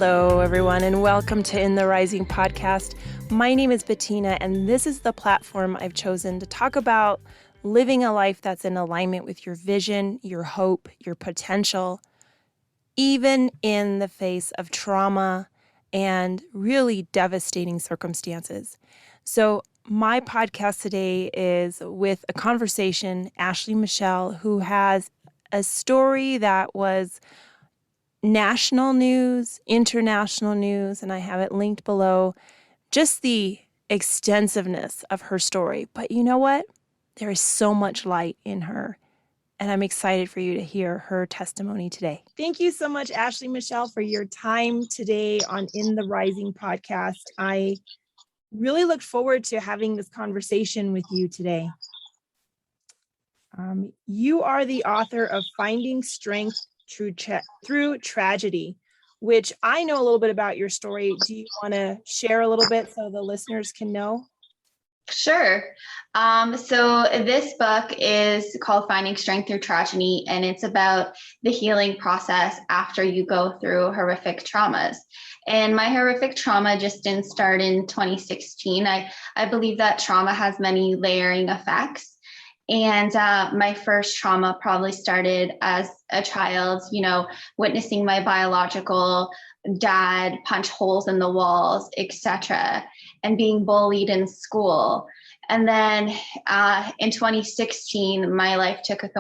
Hello, everyone, and welcome to In the Rising podcast. My name is Bettina, and this is the platform I've chosen to talk about living a life that's in alignment with your vision, your hope, your potential, even in the face of trauma and really devastating circumstances. So my podcast today is with a conversation, Ashley Michelle, who has a story that was national news, international news, and I have it linked below, just the extensiveness of her story. But you know what? There is so much light in her, and I'm excited for you to hear her testimony today. Thank you so much, Ashley Michelle, for your time today on In the Rising podcast. I really look forward to having this conversation with you today. You are the author of Finding Strength Through Tragedy, which I know a little bit about your story. Do you want to share a little bit so the listeners can know? Sure. So this book is called Finding Strength Through Tragedy, and it's about the healing process after you go through horrific traumas. And my horrific trauma just didn't start in 2016. I believe that trauma has many layering effects. And my first trauma probably started as a child, witnessing my biological dad punch holes in the walls, etc., and being bullied in school. And then in 2016, my life took a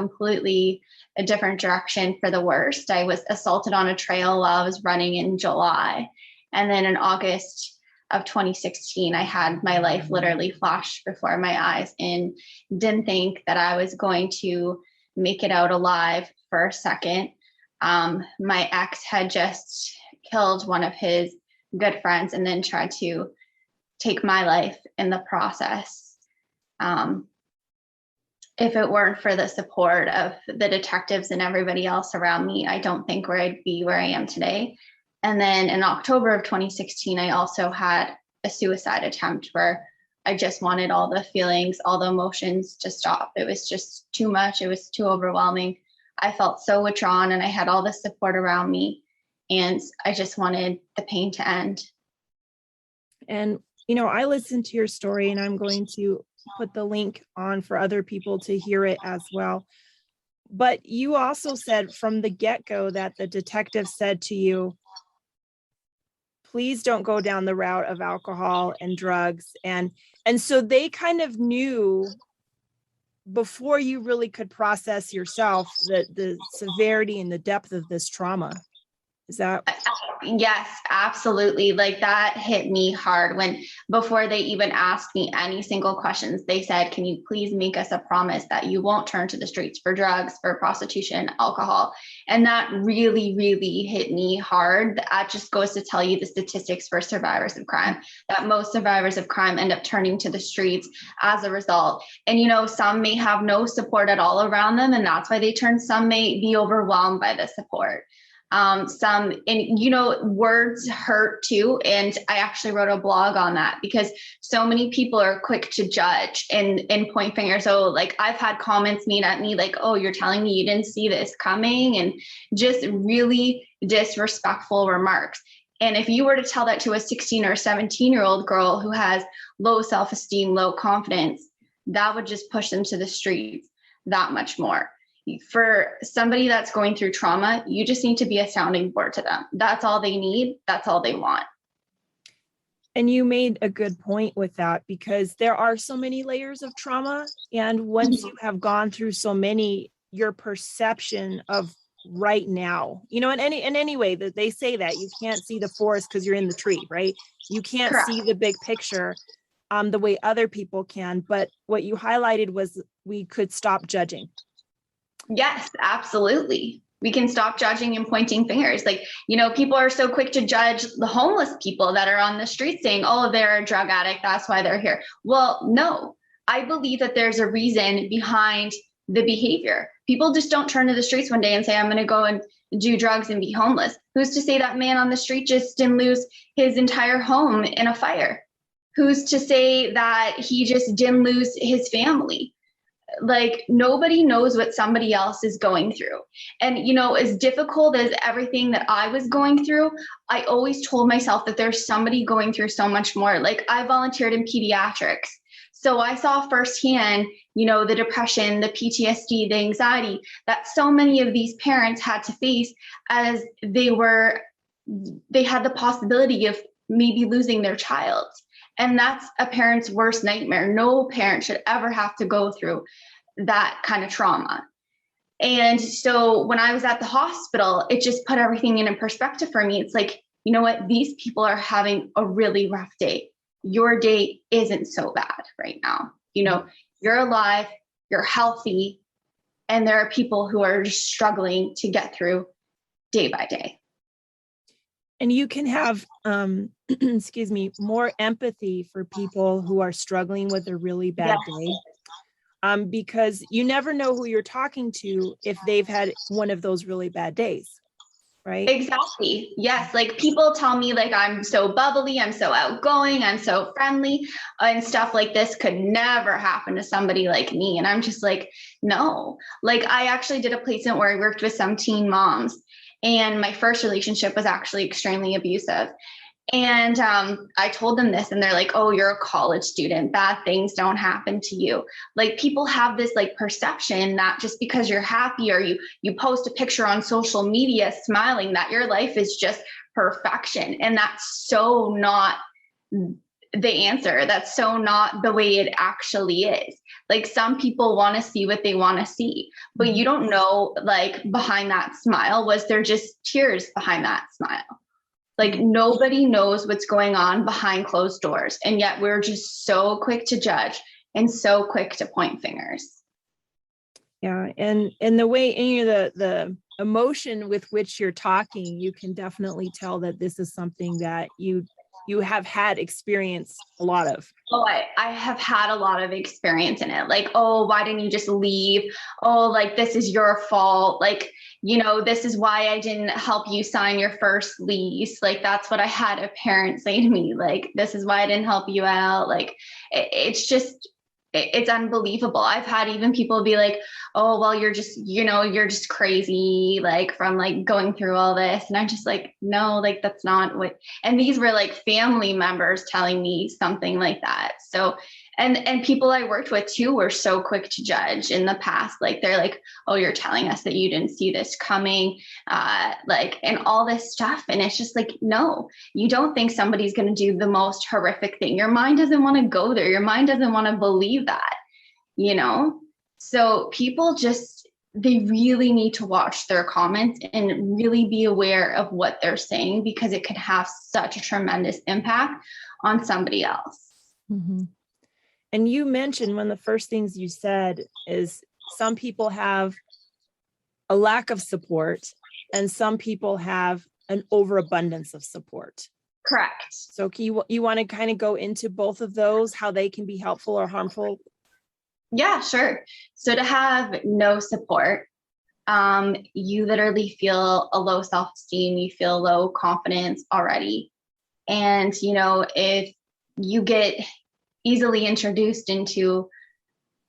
different direction for the worst. I was assaulted on a trail while I was running in July. And then in August of 2016, I had my life literally flash before my eyes and didn't think that I was going to make it out alive for a second. My ex had just killed one of his good friends and then tried to take my life in the process. If it weren't for the support of the detectives and everybody else around me, I don't think I'd be where I am today. And then in October of 2016, I also had a suicide attempt where I just wanted all the feelings, all the emotions to stop. It was just too much. It was too overwhelming. I felt so withdrawn and I had all the support around me. And I just wanted the pain to end. And, I listened to your story and I'm going to put the link on for other people to hear it as well. But you also said from the get-go that the detective said to you, please don't go down the route of alcohol and drugs. And so they kind of knew before you really could process yourself the severity and the depth of this trauma. Is that? Yes, absolutely. Like that hit me hard when before they even asked me any single questions, they said, can you please make us a promise that you won't turn to the streets for drugs, for prostitution, alcohol? And that really, really hit me hard. That just goes to tell you the statistics for survivors of crime, that most survivors of crime end up turning to the streets as a result. And, some may have no support at all around them, and that's why they turn. Some may be overwhelmed by the support. Words hurt too. And I actually wrote a blog on that because so many people are quick to judge and point fingers. Oh, like I've had comments made at me like, oh, you're telling me you didn't see this coming, and just really disrespectful remarks. And if you were to tell that to a 16 or 17-year-old girl who has low self-esteem, low confidence, that would just push them to the streets that much more. For somebody that's going through trauma, you just need to be a sounding board to them. That's all they need. That's all they want. And you made a good point with that because there are so many layers of trauma. And once you have gone through so many, your perception of right now, in any way that they say that you can't see the forest because you're in the tree, right? You can't Correct. see the big picture the way other people can. But what you highlighted was we could stop judging. Yes, absolutely. We can stop judging and pointing fingers. Like, people are so quick to judge the homeless people that are on the street saying, oh, they're a drug addict, that's why they're here. Well, no, I believe that there's a reason behind the behavior. People just don't turn to the streets one day and say, I'm going to go and do drugs and be homeless. Who's to say that man on the street just didn't lose his entire home in a fire? Who's to say that he just didn't lose his family? like nobody knows what somebody else is going through. And, as difficult as everything that I was going through, I always told myself that there's somebody going through so much more. Like I volunteered in pediatrics. So I saw firsthand, the depression, the PTSD, the anxiety that so many of these parents had to face as they had the possibility of maybe losing their child. And that's a parent's worst nightmare. No parent should ever have to go through that kind of trauma. And so when I was at the hospital, it just put everything in perspective for me. It's like, you know what? These people are having a really rough day. Your day isn't so bad right now. You're alive, you're healthy, and there are people who are just struggling to get through day by day. And you can have, excuse me, more empathy for people who are struggling with a really bad day, because you never know who you're talking to if they've had one of those really bad days, right? Exactly. Yes. Like people tell me like I'm so bubbly, I'm so outgoing, I'm so friendly, and stuff like this could never happen to somebody like me. And I'm just like, no. Like I actually did a placement where I worked with some teen moms. And my first relationship was actually extremely abusive. And I told them this, and they're like, oh, you're a college student. Bad things don't happen to you. Like people have this like perception that just because you're happy or you post a picture on social media smiling that your life is just perfection. And that's so not the answer. That's so not the way it actually is. Like some people want to see what they want to see, but you don't know, like behind that smile, was there just tears behind that smile? Like nobody knows what's going on behind closed doors. And yet we're just so quick to judge and so quick to point fingers. Yeah. And the way the emotion with which you're talking, you can definitely tell that this is something that you have had experience a lot of. Oh, I have had a lot of experience in it. Like, oh, why didn't you just leave? Oh, like this is your fault. Like, this is why I didn't help you sign your first lease. Like, that's what I had a parent say to me. Like, this is why I didn't help you out. Like, it's unbelievable. I've had even people be like, oh, well, you're just crazy, like from like going through all this. And I'm just like, no, like that's not what, and these were like family members telling me something like that. So, and people I worked with too were so quick to judge in the past. Like they're like, oh, you're telling us that you didn't see this coming, and all this stuff. And it's just like, no, you don't think somebody's going to do the most horrific thing. Your mind doesn't want to go there. Your mind doesn't want to believe that, So people they really need to watch their comments and really be aware of what they're saying, because it could have such a tremendous impact on somebody else. Mm-hmm. And you mentioned one of the first things you said is some people have a lack of support and some people have an overabundance of support. Correct. So you want to kind of go into both of those, how they can be helpful or harmful? Yeah, sure. So to have no support, you literally feel a low self-esteem, you feel low confidence already. And, if you get easily introduced into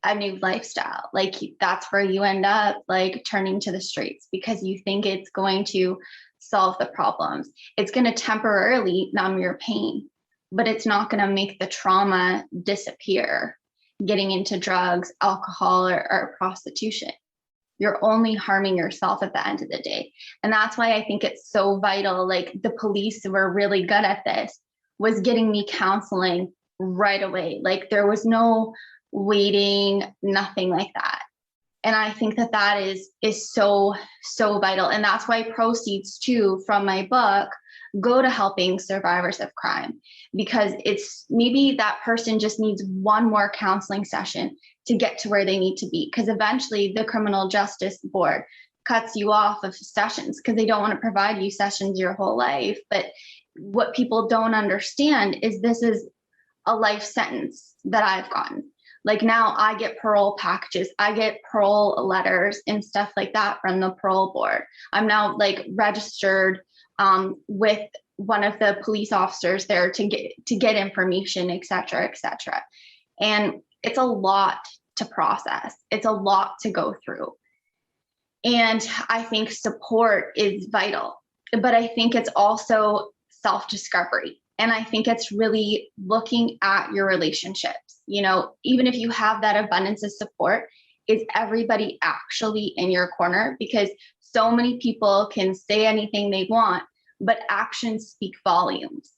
a new lifestyle, like that's where you end up like turning to the streets, because you think it's going to solve the problems. It's going to temporarily numb your pain, but it's not going to make the trauma disappear. Getting into drugs, alcohol, or prostitution, you're only harming yourself at the end of the day. And that's why I think it's so vital. Like the police were really good at this, was getting me counseling right away. Like there was no waiting, nothing like that. And I think that is so, so vital. And that's why proceeds too from my book go to helping survivors of crime, because it's maybe that person just needs one more counseling session to get to where they need to be. Because eventually the criminal justice board cuts you off of sessions because they don't want to provide you sessions your whole life. But what people don't understand is this is a life sentence that I've gotten. Like now I get parole packages, I get parole letters and stuff like that from the parole board. I'm now like registered with one of the police officers there to get information, et cetera, et cetera. And it's a lot to process. It's a lot to go through. And I think support is vital, but I think it's also self-discovery. And I think it's really looking at your relationships. You know, even if you have that abundance of support, is everybody actually in your corner? Because so many people can say anything they want, but actions speak volumes.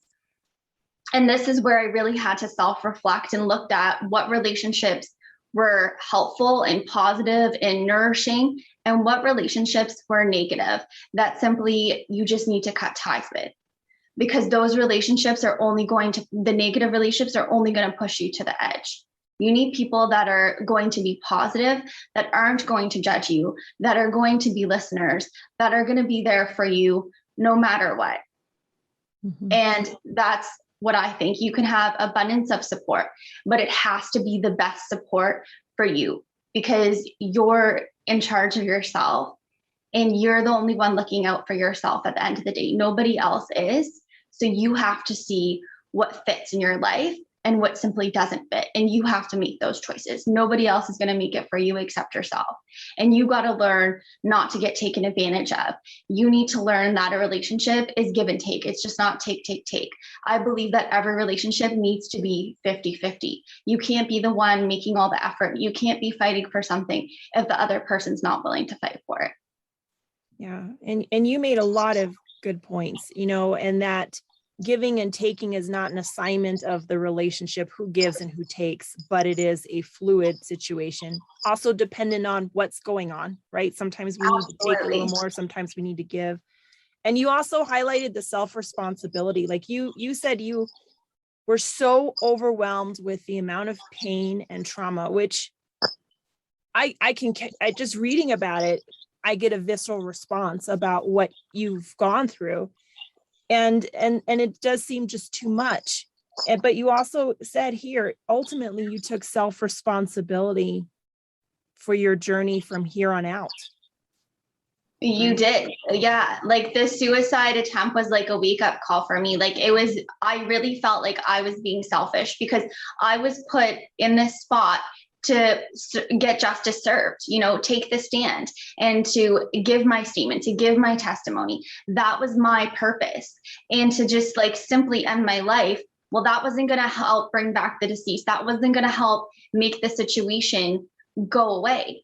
And this is where I really had to self-reflect and looked at what relationships were helpful and positive and nourishing, and what relationships were negative that simply you just need to cut ties with. Because those relationships are only going to, the negative relationships are only going to push you to the edge. You need people that are going to be positive, that aren't going to judge you, that are going to be listeners, that are going to be there for you no matter what. Mm-hmm. And that's what I think. You can have abundance of support, but it has to be the best support for you, because you're in charge of yourself and you're the only one looking out for yourself at the end of the day. Nobody else is. So you have to see what fits in your life and what simply doesn't fit. And you have to make those choices. Nobody else is going to make it for you except yourself. And you got to learn not to get taken advantage of. You need to learn that a relationship is give and take. It's just not take, take, take. I believe that every relationship needs to be 50-50. You can't be the one making all the effort. You can't be fighting for something if the other person's not willing to fight for it. Yeah. And you made a lot of good points, you know, and that giving and taking is not an assignment of the relationship, who gives and who takes, but it is a fluid situation, also dependent on what's going on, right? Sometimes we need to take a little more, sometimes we need to give. And you also highlighted the self-responsibility. Like you said, you were so overwhelmed with the amount of pain and trauma, which I just reading about it, I get a visceral response about what you've gone through. And it does seem just too much. But you also said here, ultimately, you took self-responsibility for your journey from here on out. You did. Yeah. Like the suicide attempt was like a wake-up call for me. Like I really felt like I was being selfish because I was put in this spot to get justice served, you know, take the stand and to give my statement, to give my testimony. That was my purpose. And to just like simply end my life, well, that wasn't going to help bring back the deceased. That wasn't going to help make the situation go away.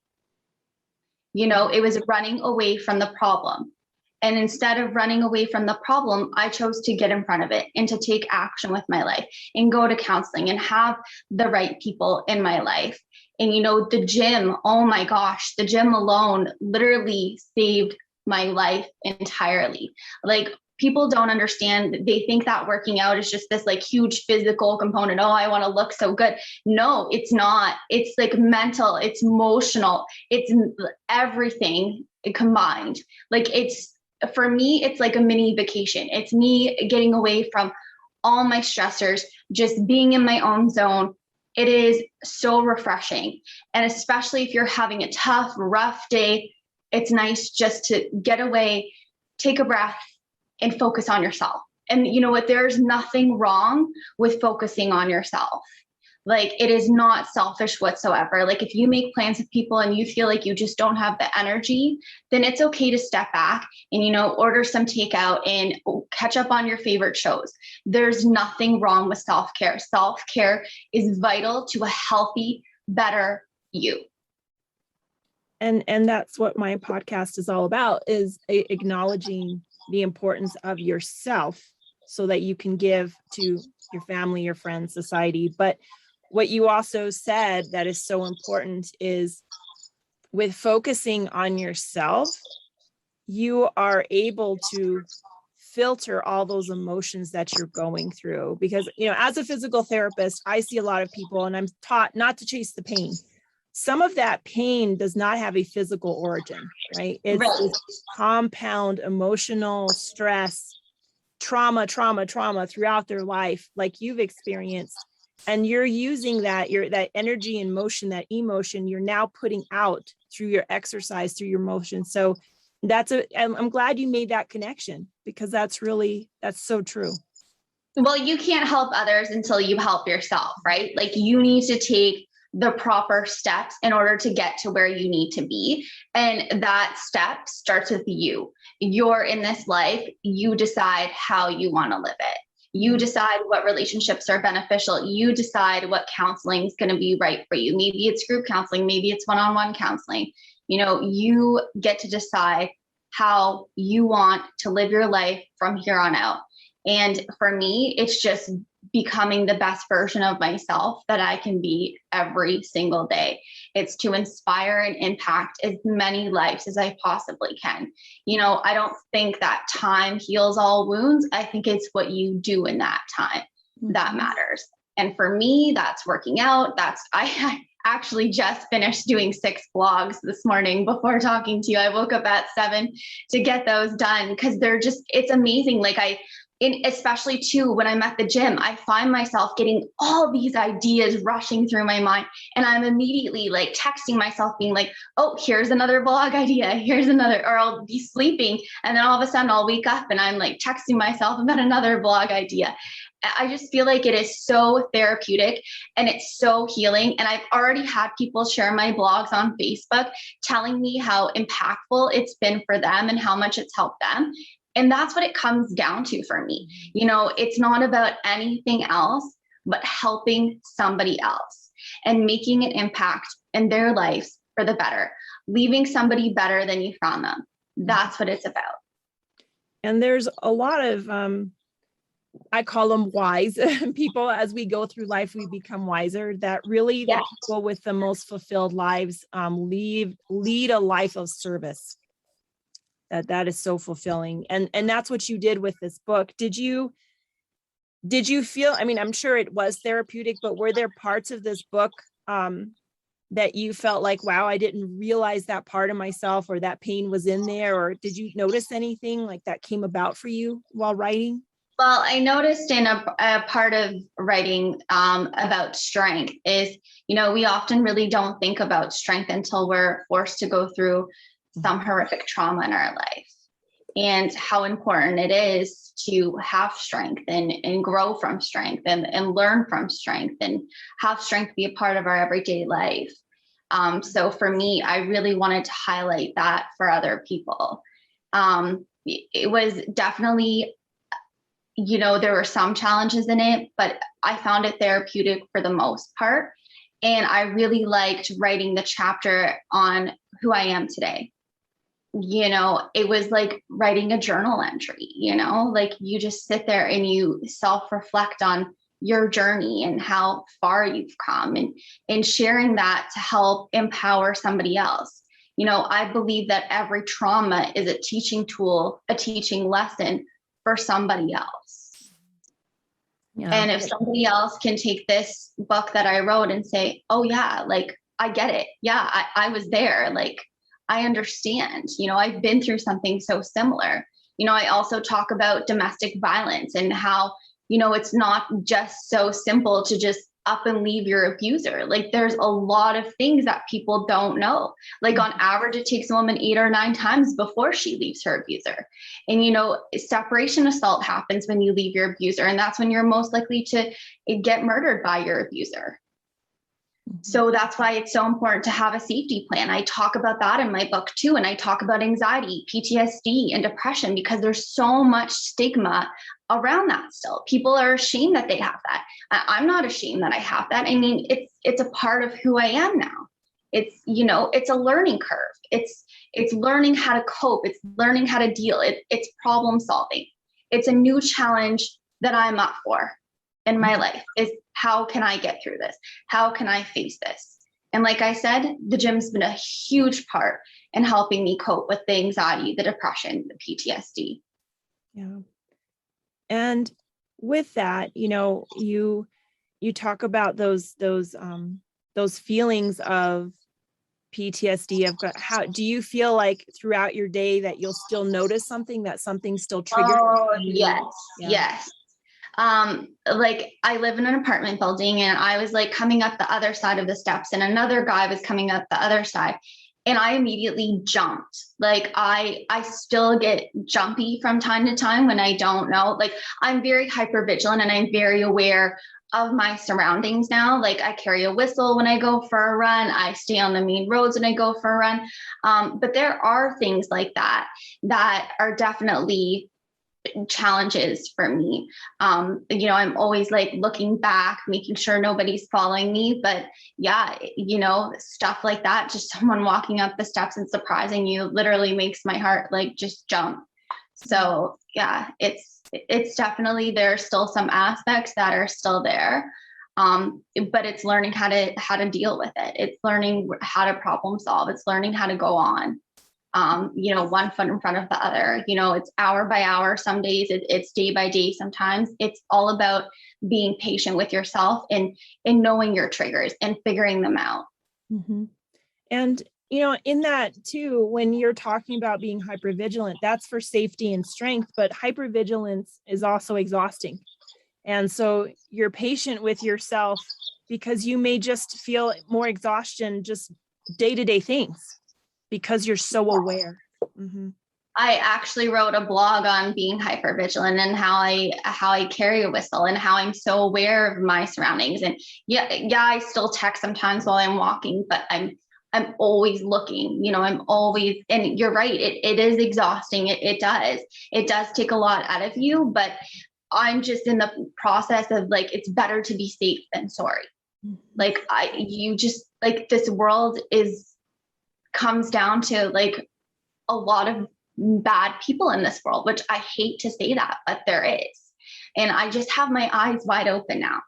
You know, it was running away from the problem. And instead of running away from the problem, I chose to get in front of it and to take action with my life and go to counseling and have the right people in my life. And, you know, the gym, oh my gosh, the gym alone literally saved my life entirely. Like people don't understand. They think that working out is just this like huge physical component. Oh, I want to look so good. No, it's not. It's like mental, it's emotional, it's everything combined. Like for me, it's like a mini vacation. It's me getting away from all my stressors, just being in my own zone. It is so refreshing. And especially if you're having a tough, rough day, it's nice just to get away, take a breath, and focus on yourself. And you know what? There's nothing wrong with focusing on yourself. Like it is not selfish whatsoever. Like if you make plans with people and you feel like you just don't have the energy, then it's okay to step back and, you know, order some takeout and catch up on your favorite shows. There's nothing wrong with self-care. Self-care is vital to a healthy, better you. And that's what my podcast is all about, is acknowledging the importance of yourself so that you can give to your family, your friends, society. But what you also said that is so important is with focusing on yourself, you are able to filter all those emotions that you're going through. Because, you know, as a physical therapist, I see a lot of people and I'm taught not to chase the pain. Some of that pain does not have a physical origin, right? It's compound emotional stress, trauma throughout their life, like you've experienced. And you're using that energy and motion, that emotion, you're now putting out through your exercise, through your motion. So I'm glad you made that connection, because that's so true. Well, you can't help others until you help yourself, right? Like you need to take the proper steps in order to get to where you need to be. And that step starts with you. You're in this life, you decide how you want to live it. You decide what relationships are beneficial. You decide what counseling is going to be right for you. Maybe it's group counseling, maybe it's one-on-one counseling. You get to decide how you want to live your life from here on out. And for me, it's just becoming the best version of myself that I can be every single day. It's to inspire and impact as many lives as I possibly can. I don't think that time heals all wounds. I think it's what you do in that time that matters. And for me, that's working out. I actually just finished doing 6 blogs this morning before talking to you. I woke up at 7 to get those done because it's amazing. Especially too, when I'm at the gym, I find myself getting all these ideas rushing through my mind. And I'm immediately texting myself being like, oh, here's another blog idea. Here's another, or I'll be sleeping. And then all of a sudden I'll wake up and I'm texting myself about another blog idea. I just feel like it is so therapeutic and it's so healing. And I've already had people share my blogs on Facebook telling me how impactful it's been for them and how much it's helped them. And that's what it comes down to for me. It's not about anything else, but helping somebody else and making an impact in their lives for the better, leaving somebody better than you found them. That's what it's about. And there's a lot of, I call them wise people. As we go through life, we become wiser. That really the people with the most fulfilled lives lead a life of service. That is so fulfilling. And that's what you did with this book. Did you feel, I'm sure it was therapeutic, but were there parts of this book that you felt like, wow, I didn't realize that part of myself, or that pain was in there? Or did you notice anything like that came about for you while writing? Well, I noticed in a part of writing about strength is, we often really don't think about strength until we're forced to go through some horrific trauma in our life, and how important it is to have strength and grow from strength and learn from strength and have strength be a part of our everyday life. So for me, I really wanted to highlight that for other people. It was definitely, there were some challenges in it, but I found it therapeutic for the most part. And I really liked writing the chapter on who I am today. It was like writing a journal entry, you just sit there and you self-reflect on your journey and how far you've come, and sharing that to help empower somebody else. I believe that every trauma is a teaching tool, a teaching lesson for somebody else. Yeah. And if somebody else can take this book that I wrote and say, oh yeah, I get it. Yeah, I was there. I understand, I've been through something so similar. I also talk about domestic violence and how, it's not just so simple to just up and leave your abuser. There's a lot of things that people don't know. On average, it takes a woman 8 or 9 times before she leaves her abuser. And, separation assault happens when you leave your abuser. And that's when you're most likely to get murdered by your abuser. So that's why it's so important to have a safety plan. I talk about that in my book too. And I talk about anxiety, PTSD, and depression, because there's so much stigma around that still. People are ashamed that they have that. I'm not ashamed that I have that. It's a part of who I am now. It's, it's a learning curve. It's learning how to cope. It's learning how to deal. It's problem solving. It's a new challenge that I'm up for in my life, is how can I get through this? How can I face this? And like I said, the gym's been a huge part in helping me cope with the anxiety, the depression, the PTSD. Yeah. And with that, you talk about those feelings of PTSD. How do you feel like throughout your day that you'll still notice something, that something still triggers? Oh, yes. Yeah. Yes. I live in an apartment building, and I was coming up the other side of the steps, and another guy was coming up the other side, and I immediately jumped. I still get jumpy from time to time when I don't know. I'm very hypervigilant, and I'm very aware of my surroundings now. Like I carry a whistle when I go for a run. I stay on the main roads when I go for a run. But there are things like that are definitely challenges for me. I'm always like looking back, making sure nobody's following me. But yeah, stuff like that, just someone walking up the steps and surprising you literally makes my heart like just jump. So yeah, it's definitely, there are still some aspects that are still there. But it's learning how to deal with it. It's learning how to problem solve. It's learning how to go on. One foot in front of the other. It's hour by hour. Some days it's day by day. Sometimes it's all about being patient with yourself and knowing your triggers and figuring them out. Mm-hmm. And, in that too, when you're talking about being hypervigilant, that's for safety and strength, but hypervigilance is also exhausting. And so you're patient with yourself because you may just feel more exhaustion, just day-to-day things, because you're so aware. Mm-hmm. I actually wrote a blog on being hypervigilant and how I carry a whistle and how I'm so aware of my surroundings. And yeah, I still text sometimes while I'm walking, but I'm always looking, I'm always, and you're right, it is exhausting. It does take a lot out of you, but I'm just in the process of like, it's better to be safe than sorry. Like you just like, this world comes down to like a lot of bad people in this world, which I hate to say that, but there is. And I just have my eyes wide open now.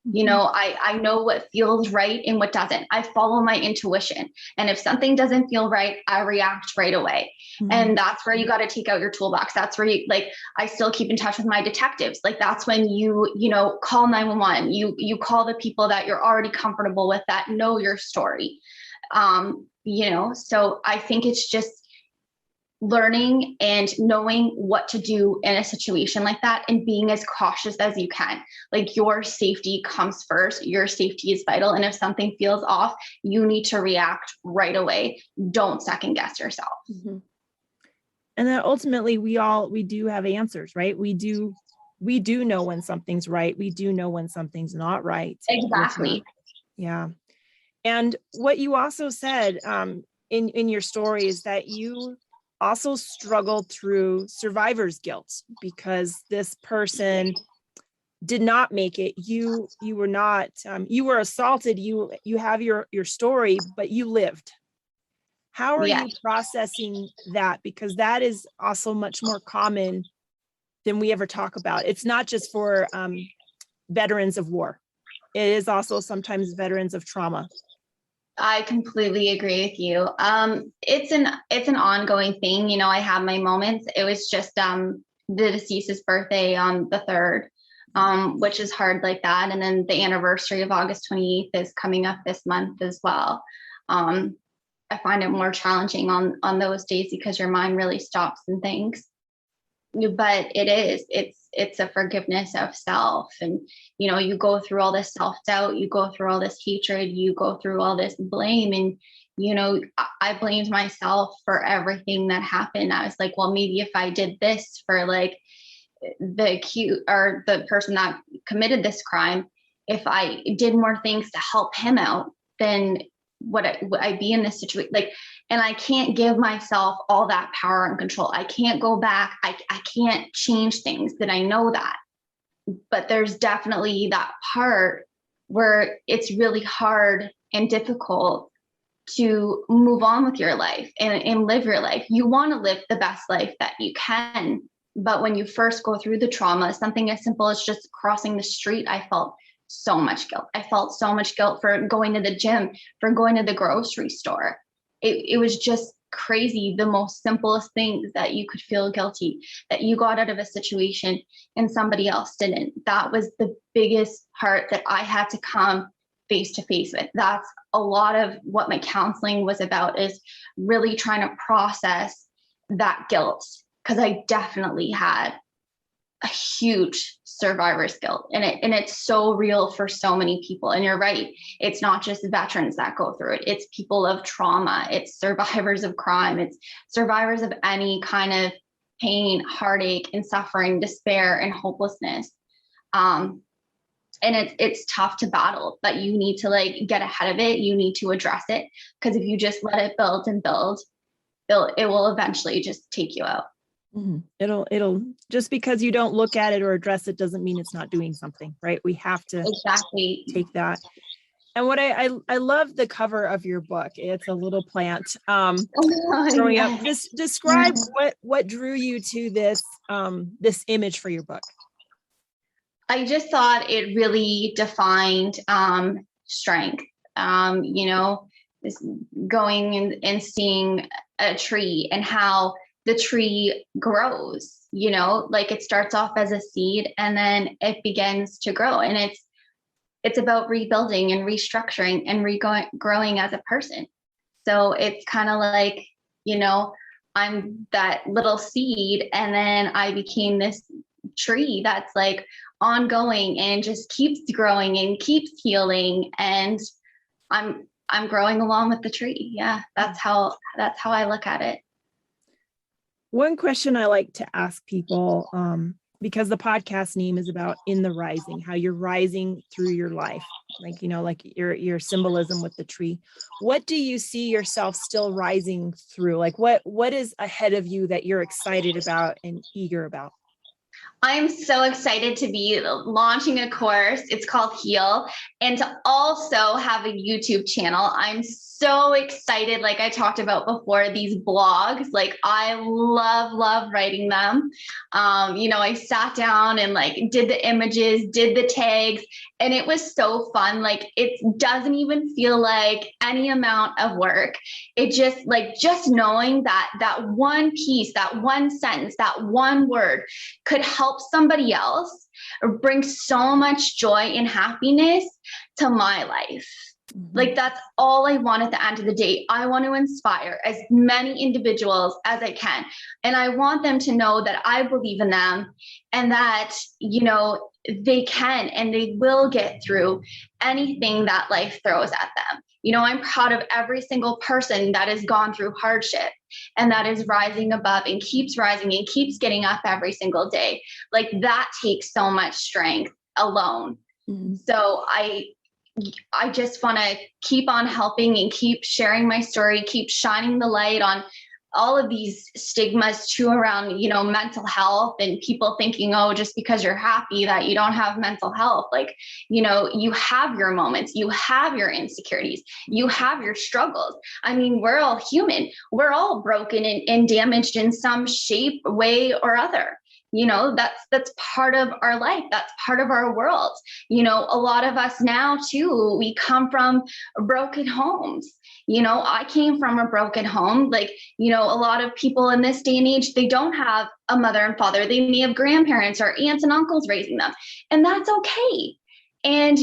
I know what feels right and what doesn't. I follow my intuition. And if something doesn't feel right, I react right away. Mm-hmm. And that's where you got to take out your toolbox. That's where I still keep in touch with my detectives. Like that's when you call 911, you call the people that you're already comfortable with, that know your story. So I think it's just learning and knowing what to do in a situation like that and being as cautious as you can. Like your safety comes first. Your safety is vital. And if something feels off, you need to react right away. Don't second guess yourself. Mm-hmm. And then ultimately we do have answers, right? We do know when something's right. We do know when something's not right. Exactly. Yeah. And what you also said in your story is that you also struggled through survivor's guilt because this person did not make it. You were not, you were assaulted. You have your story, but you lived. How are you processing that? Because that is also much more common than we ever talk about. It's not just for veterans of war. It is also sometimes veterans of trauma. I completely agree with you. It's an ongoing thing. I have my moments. It was just the deceased's birthday on the 3rd, which is hard like that. And then the anniversary of August 28th is coming up this month as well. I find it more challenging on those days because your mind really stops and thinks. But it's a forgiveness of self. And, you go through all this self-doubt, you go through all this hatred, you go through all this blame. And, I blamed myself for everything that happened. I was like, well, maybe if I did this for like the accused or the person that committed this crime, if I did more things to help him out, then would I be in this situation? Like, and I can't give myself all that power and control. I can't go back. I can't change things that I know that. But there's definitely that part where it's really hard and difficult to move on with your life and live your life. You want to live the best life that you can. But when you first go through the trauma, something as simple as just crossing the street, I felt so much guilt. I felt so much guilt for going to the gym, for going to the grocery store. It was just crazy. The most simplest things that you could feel guilty that you got out of a situation and somebody else didn't. That was the biggest part that I had to come face to face with. That's a lot of what my counseling was about, is really trying to process that guilt, because I definitely had a huge survivor's guilt, and it's so real for so many people. And you're right, it's not just veterans that go through it. It's people of trauma, it's survivors of crime, it's survivors of any kind of pain, heartache, and suffering, despair, and hopelessness. and it's tough to battle, but you need to like get ahead of it. You need to address it, because if you just let it build and build, it will eventually just take you out. Mm-hmm. It'll just because you don't look at it or address it doesn't mean it's not doing something, right? We have to Exactly take that. And what I love the cover of your book. It's a little plant growing up. Just describe what drew you to this image for your book. I just thought it really defined strength. This going and seeing a tree and how the tree grows, like it starts off as a seed and then it begins to grow. And it's about rebuilding and restructuring and growing as a person. So it's kind of like, I'm that little seed and then I became this tree that's like ongoing and just keeps growing and keeps healing. And I'm growing along with the tree. Yeah, that's how I look at it. One question I like to ask people, because the podcast name is about in the rising, how you're rising through your life, like your symbolism with the tree. What do you see yourself still rising through? Like what is ahead of you that you're excited about and eager about? I'm so excited to be launching a course. It's called Heal, and to also have a YouTube channel. I'm so excited. Like I talked about before, these blogs, like I love writing them. I sat down and like did the images, did the tags, and it was so fun. Like it doesn't even feel like any amount of work. It just knowing that one piece, that one sentence, that one word could help somebody else or bring so much joy and happiness to my life. Mm-hmm. Like that's all I want at the end of the day. I want to inspire as many individuals as I can. And I want them to know that I believe in them and that, they can and they will get through anything that life throws at them. I'm proud of every single person that has gone through hardship and that is rising above and keeps rising and keeps getting up every single day. Like that takes so much strength alone. Mm-hmm. So I just want to keep on helping and keep sharing my story, keep shining the light on all of these stigmas too around, mental health and people thinking, oh, just because you're happy that you don't have mental health. Like, you have your moments, you have your insecurities, you have your struggles. I mean, we're all human. We're all broken and damaged in some shape, way or other. That's part of our life. That's part of our world. A lot of us now too, we come from broken homes. I came from a broken home. Like, a lot of people in this day and age, they don't have a mother and father. They may have grandparents or aunts and uncles raising them. And that's okay. And,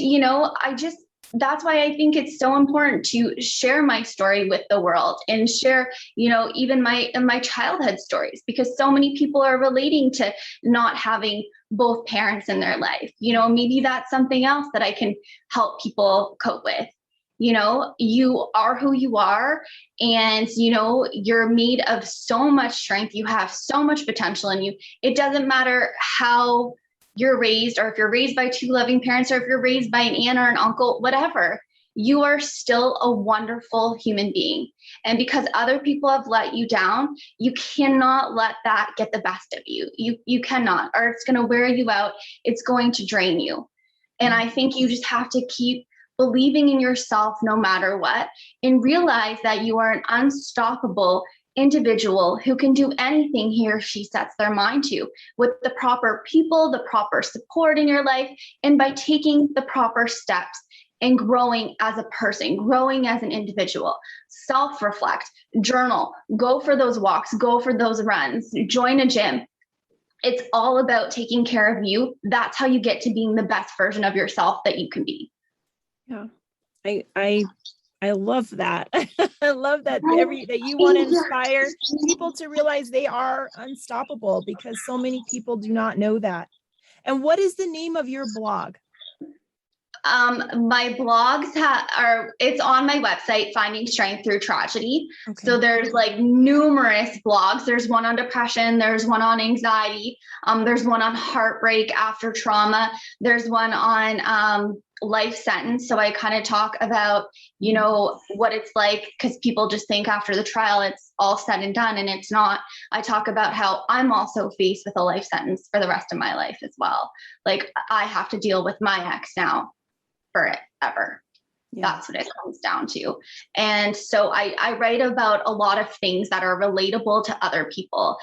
that's why I think it's so important to share my story with the world and share, even my childhood stories, because so many people are relating to not having both parents in their life. Maybe that's something else that I can help people cope with. You are who you are, and, you're made of so much strength. You have so much potential in you. It doesn't matter how you're raised, or if you're raised by two loving parents, or if you're raised by an aunt or an uncle, whatever, you are still a wonderful human being. And because other people have let you down, you cannot let that get the best of you. You cannot, or it's going to wear you out. It's going to drain you. And I think you just have to keep believing in yourself no matter what, and realize that you are an unstoppable individual who can do anything he or she sets their mind to, with the proper people, the proper support in your life, and by taking the proper steps and growing as a person, growing as an individual. Self-reflect, journal, go for those walks, go for those runs, join a gym. It's all about taking care of you. That's how you get to being the best version of yourself that you can be. Yeah. I love that. I love that that you want to inspire people to realize they are unstoppable, because so many people do not know that. And what is the name of your blog? My blogs it's on my website, Finding Strength Through Tragedy. Okay. So there's like numerous blogs. There's one on depression. There's one on anxiety. There's one on heartbreak after trauma. There's one on life sentence. So I kind of talk about, what it's like, because people just think after the trial, it's all said and done, and it's not. I talk about how I'm also faced with a life sentence for the rest of my life as well. Like, I have to deal with my ex now forever. Yeah. That's what it comes down to. And so I write about a lot of things that are relatable to other people,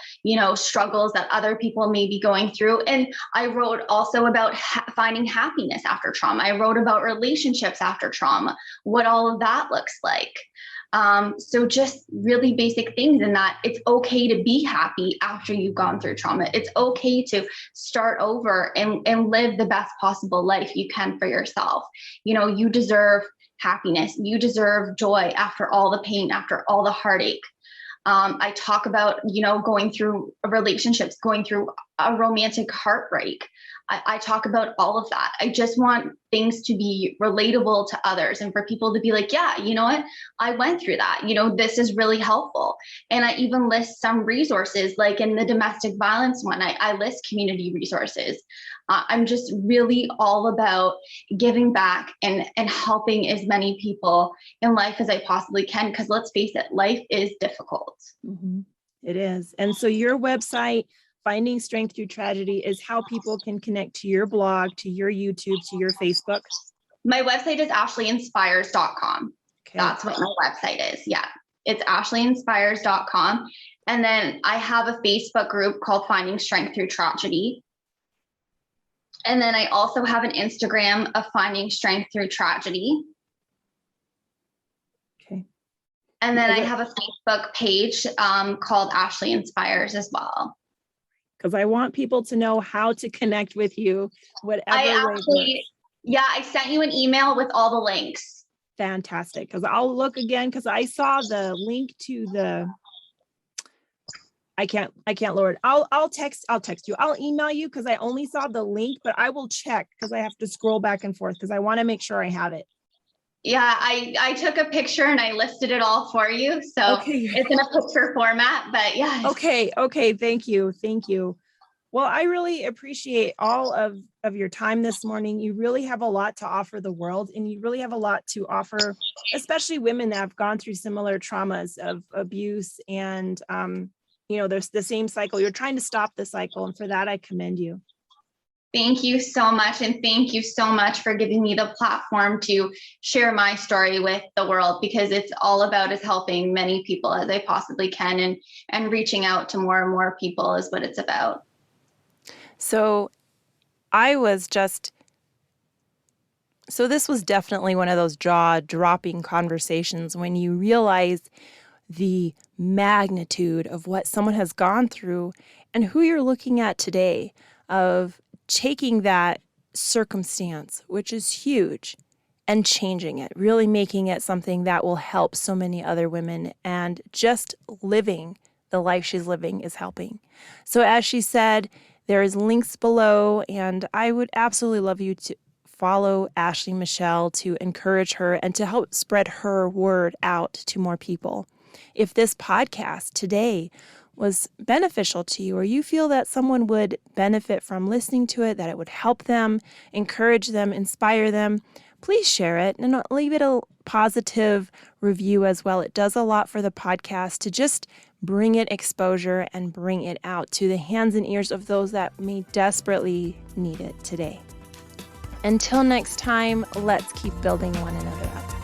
struggles that other people may be going through. And I wrote also about finding happiness after trauma. I wrote about relationships after trauma, what all of that looks like. So just really basic things in that it's okay to be happy after you've gone through trauma. It's okay to start over and live the best possible life you can for yourself. You deserve happiness. You deserve joy after all the pain, after all the heartache. I talk about, going through relationships, going through a romantic heartbreak. I talk about all of that. I just want things to be relatable to others and for people to be like, yeah, you know what? I went through that. This is really helpful. And I even list some resources, like in the domestic violence one, I list community resources. I'm just really all about giving back and helping as many people in life as I possibly can. Because let's face it, life is difficult. Mm-hmm. It is. And so your website, Finding Strength Through Tragedy, is how people can connect to your blog, to your YouTube, to your Facebook. My website is ashleyinspires.com. Okay. That's what my website is. Yeah. It's ashleyinspires.com. And then I have a Facebook group called Finding Strength Through Tragedy. And then I also have an Instagram of Finding Strength Through Tragedy. Okay. And then I have a Facebook page called Ashley Inspires as well. Because I want people to know how to connect with you, whatever I sent you an email with all the links. Fantastic. Because I'll look again, because I saw the link to the, I can't, Lord. I'll text you. I'll email you because I only saw the link, but I will check because I have to scroll back and forth because I want to make sure I have it. Yeah, I took a picture and I listed it all for you. So It's in a picture format, but yeah. Okay. Thank you. Well, I really appreciate all of your time this morning. You really have a lot to offer the world, and you really have a lot to offer, especially women that have gone through similar traumas of abuse and, there's the same cycle. You're trying to stop the cycle. And for that, I commend you. Thank you so much. And thank you so much for giving me the platform to share my story with the world, because it's all about is helping many people as I possibly can, and reaching out to more and more people is what it's about. So this was definitely one of those jaw-dropping conversations when you realize the magnitude of what someone has gone through and who you're looking at today, of taking that circumstance, which is huge, and changing it, really making it something that will help so many other women, and just living the life she's living is helping. So as she said, there is links below, and I would absolutely love you to follow Ashley Michelle to encourage her and to help spread her word out to more people. If this podcast today was beneficial to you, or you feel that someone would benefit from listening to it, that it would help them, encourage them, inspire them, please share it and leave it a positive review as well. It does a lot for the podcast to just bring it exposure and bring it out to the hands and ears of those that may desperately need it today. Until next time, let's keep building one another up.